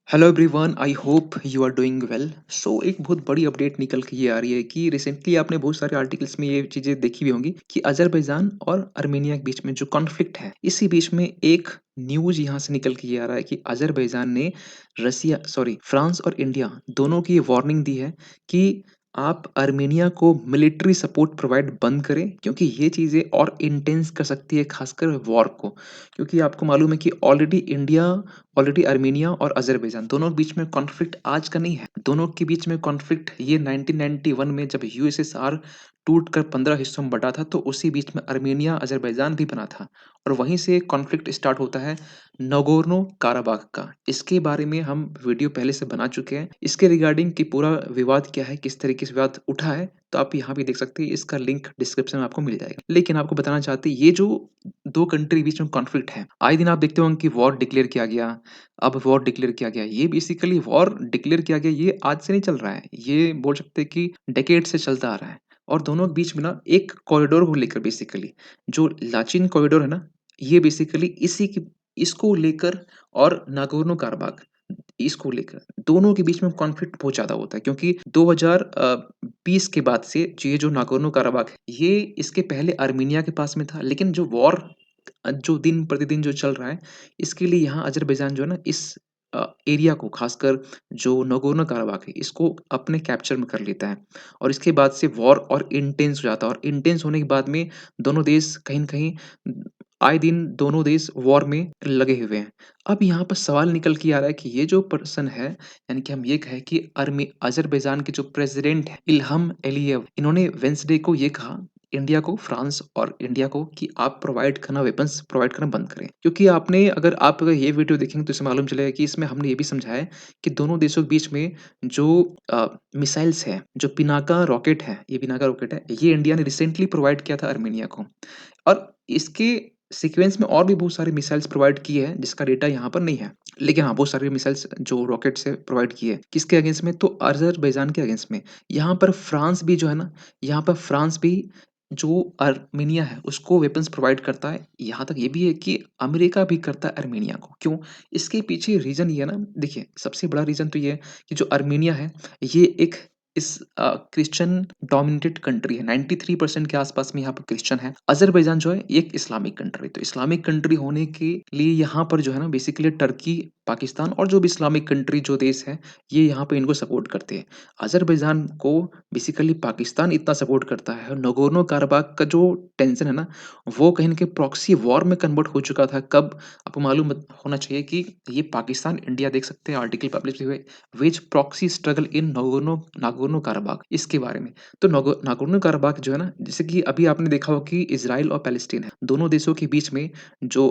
Hello everyone, I hope you are doing well. एक बहुत बड़ी अपडेट निकल के ये आ रही है कि रिसेंटली आपने बहुत सारे आर्टिकल्स में ये चीज़ें देखी भी होंगी कि अजरबैजान और आर्मेनिया के बीच में जो कॉन्फ्लिक्ट है, इसी बीच में एक न्यूज़ यहाँ से निकल के ये आ रहा है कि अजरबैजान ने फ्रांस और इंडिया दोनों की ये वार्निंग दी है कि आप आर्मेनिया को मिलिट्री सपोर्ट प्रोवाइड बंद करें, क्योंकि ये चीज़ें और इंटेंस कर सकती है, खासकर वॉर को। क्योंकि आपको मालूम है कि ऑलरेडी आर्मेनिया और अज़रबैजान दोनों के बीच में कॉन्फ्लिक्ट आज का नहीं है। दोनों के बीच में कॉन्फ्लिक्ट ये 1991 में जब यूएसएसआर टूट कर 15 हिस्सों में बँटा था, तो उसी बीच में आर्मेनिया, अज़रबैजान भी बना था और वहीं से कॉन्फ्लिक्ट स्टार्ट होता है नगोर्नो-काराबाख का। इसके बारे में हम वीडियो पहले से बना चुके हैं। इसके रिगार्डिंग कि पूरा विवाद क्या है, किस तरीके से विवाद उठा है, तो आप यहाँ भी देख सकते हैं। इसका लिंक डिस्क्रिप्शन में आपको मिल जाएगा। लेकिन आपको बताना चाहते हैं, ये जो 2 कंट्री के बीच में कॉन्फ्लिक्ट है, आए दिन आप देखते होंगे कि वॉर डिक्लेयर किया गया। अब वॉर डिक्लेयर किया गया। ये बेसिकली वॉर डिक्लेयर किया गया, ये आज से नहीं चल रहा है। ये बोल सकते हैं कि डेकेड से चलता आ रहा है और दोनों के बीच में ना एक कॉरिडोर को लेकर बेसिकली जो लाचिन कॉरिडोर है ना, ये बेसिकली इसी की इसको लेकर और नागोर्नो-काराबाख इसको लेकर दोनों के बीच में कॉन्फ्लिक्ट बहुत ज़्यादा होता है, क्योंकि 2020 के बाद से ये जो नागोर्नो-काराबाख है, ये इसके पहले आर्मेनिया के पास में था। लेकिन जो वॉर जो दिन प्रतिदिन जो चल रहा है, इसके लिए यहाँ अज़रबैजान जो है ना, इस एरिया को खासकर जो नगोर्नो काराबाख है, इसको अपने कैप्चर में कर लेता है और इसके बाद से वॉर और इंटेंस हो जाता है और इंटेंस होने के बाद में दोनों देश कहीं न कहीं आए दिन दोनों देश वॉर में लगे हुए हैं। अब यहाँ पर सवाल निकल के आ रहा है कि ये जो पर्सन है, यानी कि हम ये कहें कि अज़रबैजान के जो प्रेज़िडेंट हैं, इल्हम एलियव, इन्होंने वेडनेसडे को ये कहा इंडिया को, फ्रांस और इंडिया को, कि आप वेपन्स प्रोवाइड करना बंद करें। क्योंकि आप अगर ये वीडियो देखेंगे तो इससे मालूम चलेगा कि इसमें हमने ये भी समझा है कि दोनों देशों के बीच में जो मिसाइल्स है, जो पिनाका रॉकेट है, ये इंडिया ने रिसेंटली प्रोवाइड किया था आर्मेनिया को और इसके सीक्वेंस में और भी बहुत सारे मिसाइल्स प्रोवाइड किए हैं, जिसका डेटा यहाँ पर नहीं है। लेकिन हाँ, बहुत सारे मिसाइल्स जो रॉकेट्स है प्रोवाइड किए हैं। किसके अगेंस्ट में? तो अज़रबैजान के अगेंस्ट में। यहाँ पर फ्रांस भी जो है ना, यहाँ पर फ्रांस भी जो आर्मेनिया है उसको वेपन्स प्रोवाइड करता है। यहाँ तक ये भी है कि अमेरिका भी करता है आर्मेनिया को। क्यों? इसके पीछे रीज़न ये है ना, देखिए सबसे बड़ा रीज़न तो ये है कि जो आर्मेनिया है, ये एक क्रिश्चियन डोमिनेटेड कंट्री है। 93% के आस-पास में यहाँ पर क्रिश्चियन है। अज़रबैजान जो है ये एक इस्लामिक कंट्री, तो इस्लामिक कंट्री होने के लिए यहाँ पर जो है ना, बेसिकली टर्की, पाकिस्तान और जो भी इस्लामिक कंट्री जो देश हैं, ये यहाँ पे इनको सपोर्ट करते हैं। अज़रबैजान को बेसिकली पाकिस्तान इतना सपोर्ट करता है। नगोर्नो काराबाख का जो टेंशन है ना, वो कहीं न कहीं प्रॉक्सी वॉर में कन्वर्ट हो चुका था। कब? आपको मालूम होना चाहिए कि ये पाकिस्तान, इंडिया देख सकते हैं आर्टिकल पब्लिश हुए, wage proxy struggle in Nagorno Nagorno Karabakh, इसके बारे में। तो नागोर्नो काराबाख जो है ना, जैसे कि अभी आपने देखा हो कि इज़राइल और पैलेस्टीन है, दोनों देशों के बीच में जो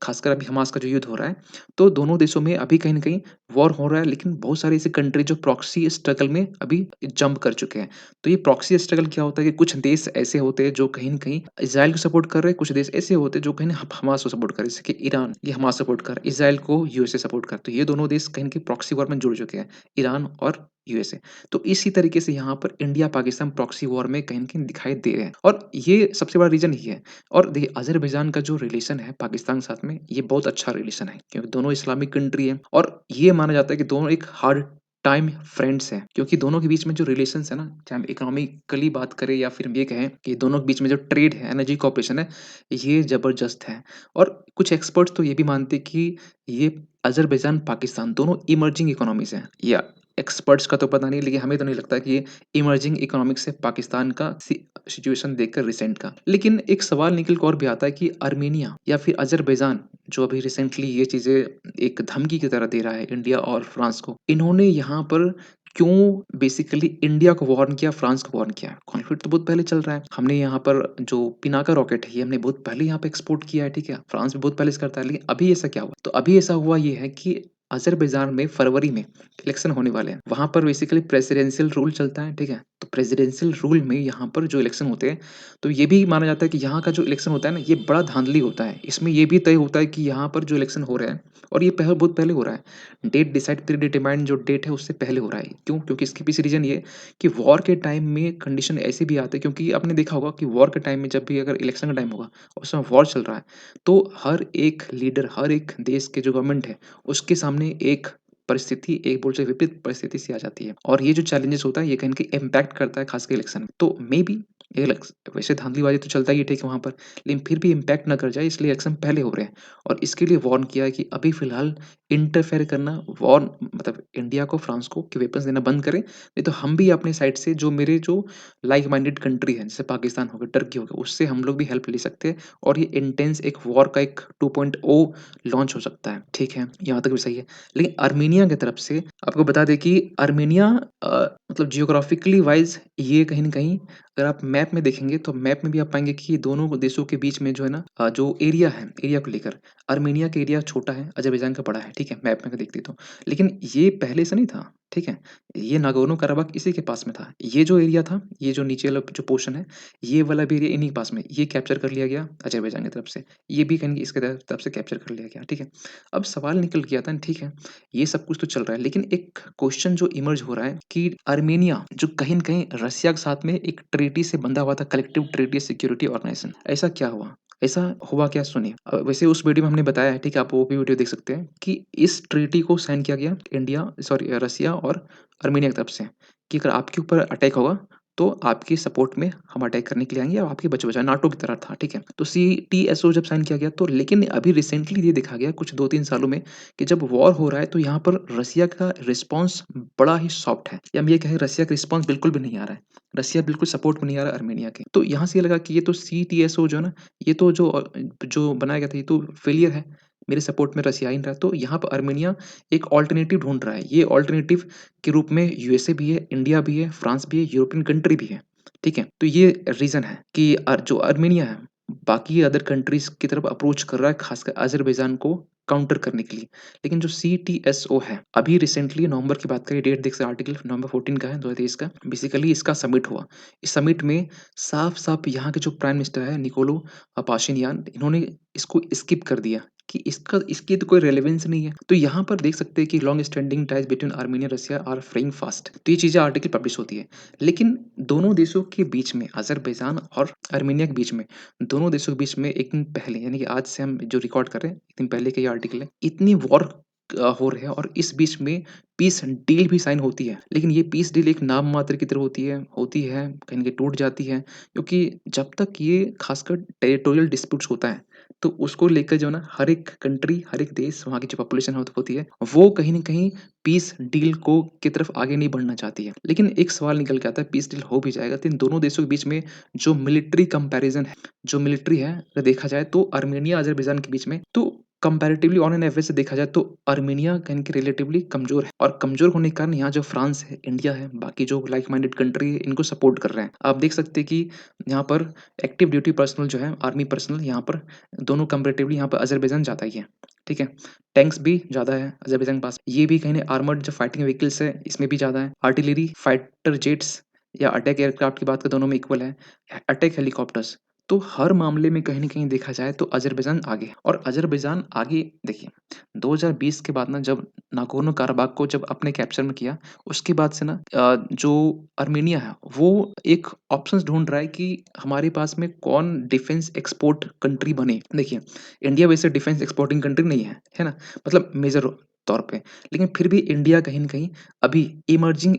खासकर अभी हमास का जो युद्ध हो रहा है, तो दोनों देशों में अभी कहीं न कहीं वॉर हो रहा है, लेकिन बहुत सारी ऐसी कंट्री जो प्रॉक्सी स्ट्रगल में अभी जंप कर चुके हैं। तो ये प्रॉक्सी स्ट्रगल क्या होता है कि कुछ देश ऐसे होते हैं जो कहीं न कहीं इज़राइल को सपोर्ट कर रहे हैं, कुछ देश ऐसे होते हैं जो कहीं हमास को सपोर्ट कर रहे हैं, जैसे कि ईरान, ये हमास सपोर्ट कर रहा है, इज़राइल को यूएसए सपोर्ट कर रहा है। तो ये दोनों देश कहीं न कहीं प्रॉक्सी वॉर में जुड़ चुके हैं, ईरान और यूएसए। तो इसी तरीके से यहाँ पर इंडिया पाकिस्तान प्रॉक्सी वॉर में कहीं न कहीं दिखाई दे रहे हैं और ये सबसे बड़ा रीज़न ये है। और देखिए अज़रबैजान का जो रिलेशन है पाकिस्तान के साथ में, ये बहुत अच्छा रिलेशन है, क्योंकि दोनों इस्लामिक कंट्री है और ये माना जाता है कि दोनों एक हार्ड टाइम फ्रेंड्स हैं, क्योंकि दोनों के बीच में जो रिलेशंस है ना, चाहे हम इकोनॉमिकली बात करें या फिर हम ये कहें कि दोनों के बीच में जो ट्रेड है, एनर्जी कोऑपरेशन है, ये ज़बरदस्त है। और कुछ एक्सपर्ट्स तो ये भी मानते हैं कि ये अज़रबैजान, पाकिस्तान दोनों इमर्जिंग इकोनॉमीज़ हैं, या एक्सपर्ट्स का तो पता नहीं, लेकिन हमें तो नहीं लगता कि ये इमर्जिंग इकोनॉमिक्स है पाकिस्तान का सिचुएशन देखकर रिसेंट का। लेकिन एक सवाल निकल के और भी आता है कि आर्मेनिया या फिर अज़रबैजान जो अभी रिसेंटली ये चीज़ें एक धमकी की तरह दे रहा है इंडिया और फ्रांस को, इन्होंने यहाँ पर क्यों बेसिकली इंडिया को वार्न किया, फ्रांस को वार्न किया? कॉन्फ्लिक्ट तो बहुत पहले चल रहा है। हमने यहाँ पर जो पिनाका रॉकेट है, ये हमने बहुत पहले यहाँ पे एक्सपोर्ट किया है, ठीक है? फ्रांस भी बहुत पहले से करता है, लेकिन अभी ऐसा क्या हुआ? तो अभी ऐसा हुआ ये है कि अज़रबैजान में फरवरी में इलेक्शन होने वाले हैं। वहाँ पर बेसिकली प्रेसिडेंशियल रूल चलता है, ठीक है? तो प्रेसिडेंशियल रूल में यहाँ पर जो इलेक्शन होते हैं, तो ये भी माना जाता है कि यहाँ का जो इलेक्शन होता है ना, ये बड़ा धाँधली होता है। इसमें ये भी तय होता है कि यहाँ पर जो इलेक्शन हो रहे हैं, और ये बहुत पहले हो रहा है। डेट डिसाइड प्री डिटरमाइंड जो डेट है उससे पहले हो रहा है। क्यों? क्योंकि इसके पीछे रीज़न ये है कि वॉर के टाइम में कंडीशन ऐसे भी आते हैं, क्योंकि आपने देखा होगा कि वॉर के टाइम में जब भी अगर इलेक्शन का टाइम होगा, उस समय वॉर चल रहा है, तो हर एक लीडर, हर एक देश के जो गवर्नमेंट है, उसके सामने एक परिस्थिति एक बोल से विपरीत परिस्थिति सी आ जाती है और ये जो चैलेंजेस होता है ये कहीं न कहीं इम्पैक्ट करता है खासकर इलेक्शन में। तो मेबी इलेक्स वैसे धाँधलीबाज़ी तो चलता ही है ठीक है वहाँ पर, लेकिन फिर भी इम्पैक्ट ना कर जाए इसलिए इलेक्शन पहले हो रहे हैं और इसके लिए वार्न किया है कि अभी फ़िलहाल इंटरफेयर करना वार्न मतलब इंडिया को, फ्रांस को कि वेपन्स देना बंद करें, नहीं तो हम भी अपने साइड से जो मेरे जो लाइक माइंडेड कंट्री है, जैसे पाकिस्तान हो गया, टर्की हो गया, उससे हम लोग भी हेल्प ले सकते हैं और ये इंटेंस एक वॉर का एक 2.0 लॉन्च हो सकता है, ठीक है? यहाँ तक भी सही है। लेकिन आर्मेनिया की तरफ से आपको बता दें कि आर्मेनिया मतलब जियोग्राफिकली वाइज़ ये कहीं न कहीं अगर आप मैप में देखेंगे तो मैप में भी आप पाएँगे कि दोनों देशों के बीच में जो है ना जो एरिया है, एरिया को लेकर आर्मेनिया का एरिया छोटा है, अज़रबैजान का बड़ा है, ठीक है? मैप में अगर देखते तो। लेकिन ये पहले से नहीं था, ठीक है? ये नागोर्नो-कराबाख इसी के पास में था। ये जो एरिया था, ये जो नीचे वाला जो पोर्शन है, ये वाला भी एरिया इन्हीं के पास में, ये कैप्चर कर लिया गया अज़रबैजान की तरफ से। ये भी कहीं इसके तरफ से कैप्चर कर लिया गया, ठीक है? अब सवाल निकल के आता है ठीक है, ये सब कुछ तो चल रहा है, लेकिन एक क्वेश्चन जो इमर्ज हो रहा है कि आर्मेनिया जो कहीं न कहीं रसिया के साथ में एक ट्रीटी से बंधा हुआ था, कलेक्टिव ट्रीटी सिक्योरिटी ऑर्गनाइजेशन, ऐसा क्या हुआ? ऐसा हुआ क्या सुनिए। वैसे उस वीडियो में हमने बताया है, ठीक है, आप वो भी वीडियो देख सकते हैं कि इस ट्रीटी को साइन किया गया इंडिया सॉरी रसिया और आर्मेनिया की तरफ से कि अगर आपके ऊपर अटैक होगा, तो आपकी सपोर्ट में हम अटैक करने के लिए आएँगे और आपकी बचा-बचा नाटो की तरह था, ठीक है? तो सीटीएसओ जब साइन किया गया तो लेकिन अभी रिसेंटली ये देखा गया कुछ 2-3 सालों में कि जब वॉर हो रहा है तो यहाँ पर रसिया का रिस्पॉन्स बड़ा ही सॉफ्ट है या हम ये कहें रसिया का रिस्पॉन्स बिल्कुल भी नहीं आ रहा है। रसिया बिल्कुल सपोर्ट में नहीं आ रहा है आर्मेनिया के। तो यहाँ से ये लगा कि ये तो सीटीएसओ जो है ना, ये तो जो बनाया गया था ये तो फेलियर है। मेरे सपोर्ट में रसिया ही नहीं रहा। तो यहाँ पर आर्मेनिया एक अल्टरनेटिव ढूँढ रहा है। ये अल्टरनेटिव के रूप में यूएसए भी है, इंडिया भी है, फ्रांस भी है, यूरोपियन कंट्री भी है। ठीक है? तो ये रीज़न है कि जो आर्मेनिया है, बाकी अदर कंट्रीज़ की तरफ अप्रोच कर रहा है, खासकर अज़रबैजान को काउंटर करने के लिए। लेकिन जो सीटीएसओ है, अभी रिसेंटली नवंबर की बात करें, डेट देख सकते हैं आर्टिकल नवंबर 14 का है 2023 का। बेसिकली इसका समिट हुआ। इस समिट में साफ-साफ यहाँ के जो प्राइम मिनिस्टर है निकोलो पाशिनियान, इन्होंने इसको स्किप कर दिया कि इसकी तो कोई रेलेवेंस नहीं है। तो यहाँ पर देख सकते हैं कि long standing ties between Armenia, Russia are fraying fast. तो ये चीज़ें आर्टिकल पब्लिश होती है। लेकिन दोनों देशों के बीच में अज़रबैजान और आर्मेनिया के बीच में, दोनों देशों के बीच में 1 दिन पहले यानी कि आज से हम जो रिकॉर्ड कर रहे हैं, 1 दिन पहले का ये आर्टिकल है। इतनी वॉर हो रहे हैं और इस बीच में पीस डील भी साइन होती है। लेकिन ये पीस डील एक नाम मात्र की तरह होती है, कहीं न कहीं टूट जाती है। क्योंकि जब तक ये खासकर टेरिटोरियल डिस्प्यूट्स होता है, तो उसको लेकर जो है ना हर एक कंट्री, हर एक देश, वहाँ की जो पॉपुलेशन होती है, वो कहीं न कहीं पीस डील को की तरफ आगे नहीं बढ़ना चाहती है। लेकिन एक सवाल निकल के आता है, पीस डील हो भी जाएगा, तो इन दोनों देशों के बीच में जो मिलिट्री कंपैरिज़न है, जो मिलिट्री है, अगर देखा जाए तो आर्मेनिया, अज़रबैजान के बीच में तो कंपैरेटिवली ऑन एन एवरेज से देखा जाए तो आर्मेनिया कहीं के रिलेटिवली कमज़ोर है और कमज़ोर होने के कारण यहाँ जो फ्रांस है, इंडिया है, बाकी जो लाइक माइंडेड कंट्री है, इनको सपोर्ट कर रहे हैं। आप देख सकते हैं कि यहाँ पर एक्टिव ड्यूटी पर्सनल जो है, आर्मी पर्सनल यहाँ पर दोनों कंपैरेटिवली यहाँ पर अज़रबैजान ज़्यादा ही है, ठीक है? टैंक्स भी ज़्यादा है अज़रबैजान के पास। ये भी कहीं न आर्मर्ड जो फाइटिंग व्हीकल्स है, इसमें भी ज़्यादा है। आर्टिलरी, फाइटर जेट्स या अटैक एयरक्राफ्ट की बात करें, दोनों में इक्वल है। अटैक हेलीकॉप्टर्स, तो हर मामले में कहीं न कहीं देखा जाए तो अज़रबैजान आगे है और अज़रबैजान आगे देखिए 2020 के बाद ना जब नागोर्नो-काराबाख को जब अपने कैप्चर में किया, उसके बाद से ना जो आर्मेनिया है, वो एक ऑप्शंस ढूँढ रहा है कि हमारे पास में कौन डिफेंस एक्सपोर्ट कंट्री बने। देखिए, इंडिया वैसे डिफेंस एक्सपोर्टिंग कंट्री नहीं है ना? मतलब मेजर तौर पे, लेकिन फिर भी इंडिया कहीं न कहीं अभी इमर्जिंग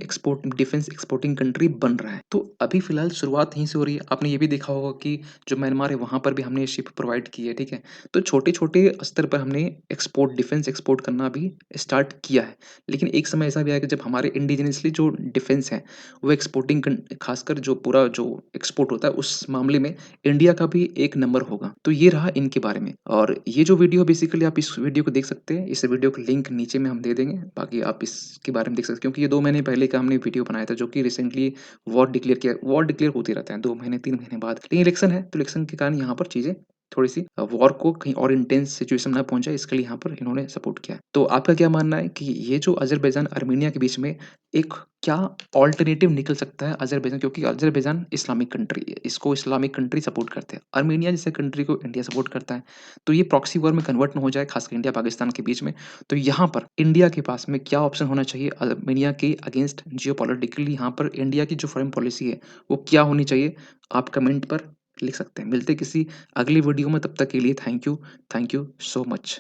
डिफेंस एक्सपोर्टिंग कंट्री बन रहा है। तो अभी फ़िलहाल शुरुआत यहीं से हो रही है। आपने ये भी देखा होगा कि जो म्यांमार है, वहाँ पर भी हमने शिप प्रोवाइड की है, ठीक है? तो छोटे-छोटे स्तर पर हमने डिफेंस एक्सपोर्ट करना अभी स्टार्ट किया है। लेकिन एक समय ऐसा भी आएगा जब हमारे इंडिजिनियसली जो डिफेंस है, वो एक्सपोर्टिंग खासकर जो पूरा जो एक्सपोर्ट होता है, उस मामले में इंडिया का भी एक नंबर होगा। तो ये रहा इनके बारे में और ये जो वीडियो बेसिकली आप इस वीडियो को देख सकते हैं। इस वीडियो का लिंक नीचे में हम दे देंगे। बाकी आप इसके बारे में देख सकते हैं क्योंकि ये 2 महीने पहले का हमने वीडियो बनाया था जो कि रिसेंटली वॉर डिक्लेयर होते रहते हैं 2 महीने, 3 महीने बाद। लेकिन इलेक्शन है, तो इलेक्शन के कारण यहाँ पर चीज़ें थोड़ी-सी वॉर को कहीं और इंटेंस सिचुएशन ना पहुँच जाए इसके लिए यहाँ पर इन्होंने सपोर्ट किया है। तो आपका क्या मानना है कि ये जो अज़रबैजान, आर्मेनिया के बीच में एक क्या अल्टरनेटिव निकल सकता है अज़रबैजान क्योंकि अज़रबैजान इस्लामिक कंट्री है, इसको इस्लामिक कंट्री सपोर्ट करते हैं। आर्मेनिया जैसे कंट्री को इंडिया सपोर्ट करता है। तो ये प्रॉक्सी वॉर में कन्वर्ट ना हो जाए खासकर इंडिया पाकिस्तान के बीच में। तो यहाँ पर इंडिया के पास में क्या ऑप्शन होना चाहिए आर्मेनिया के अगेंस्ट जियोपॉलिटिकली यहाँ पर इंडिया की जो फॉरेन पॉलिसी है, वो क्या होनी चाहिए? आप कमेंट पर लिख सकते हैं। मिलते हैं किसी अगली वीडियो में, तब तक के लिए थैंक यू सो मच।